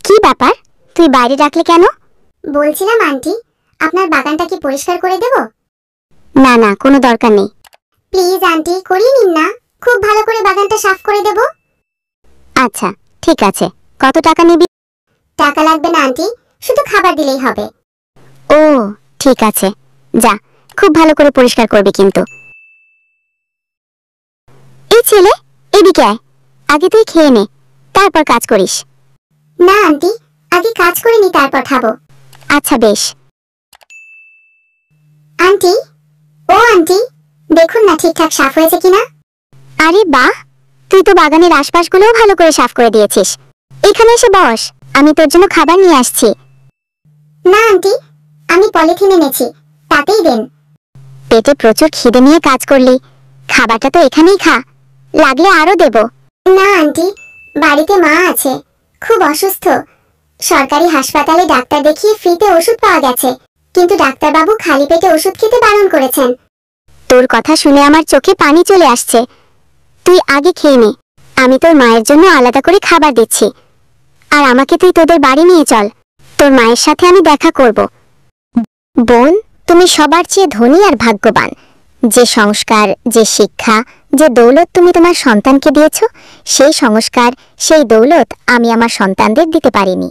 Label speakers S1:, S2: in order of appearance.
S1: কি ব্যাপার, তুই বাইরে ডাকলে কেন?
S2: বলছিলাম আন্টি, আপনার বাগানটা কি পরিষ্কার করে দেব?
S1: না না, কোনো দরকার নেই।
S2: প্লিজ আন্টি, করিয়ে নিন না, খুব ভালো করে বাগানটা সাফ করে দেব।
S1: আচ্ছা ঠিক আছে, কত টাকা নিবি?
S2: টাকা লাগবে না আন্টি, শুধু খাবার দিলেই হবে।
S1: ও ঠিক আছে, যা, খুব ভালো করে পরিষ্কার করবি কিন্তু। এই ছেলে, এদিকে আয়, আগে তুই খেয়ে নে, তারপর কাজ করিস।
S2: না আন্টি, আগে কাজ করে নি তারপর খাবো।
S1: আচ্ছা বেশ।
S2: আন্টি, ও আন্টি, দেখুন না ঠিকঠাক সাফ হয়েছে কিনা।
S1: আরে বাহ, তুই তো বাগানের আশপাশগুলোও ভালো করে সাফ করে দিয়েছিস। এখানে এসে বস, আমি তোর জন্য খাবার নিয়ে আসছি।
S2: না আন্টি, আমি পলিথিন এনেছি, তাতেই দেন।
S1: পেটে প্রচুর খিদে নিয়ে কাজ করলি, খাবারটা তো এখানেই খা, লাগলে আরো দেব।
S2: না আন্টি, বাড়িতে মা আছে, খুব অসুস্থ। সরকারি হাসপাতালে ডাক্তার দেখিয়ে ফ্রিতে ওষুধ পাওয়া গেছে, কিন্তু ডাক্তারবাবু খালি পেটে ওষুধ খেতে বারণ করেছেন।
S1: তোর কথা শুনে আমার চোখে পানি চলে আসছে। তুই আগে খেয়ে নে, আমি তোর মায়ের জন্য আলাদা করে খাবার দিচ্ছি। আর আমাকে তুই তোদের বাড়ি নিয়ে চল, তোর মায়ের সাথে আমি দেখা করব। বোন, তুমি সবার চেয়ে ধনী আর ভাগ্যবান। যে সংস্কার, যে শিক্ষা, যে দৌলত তুমি তোমার সন্তানকে দিয়েছ, সেই সংস্কার, সেই দৌলত আমি আমার সন্তানদের দিতে পারিনি।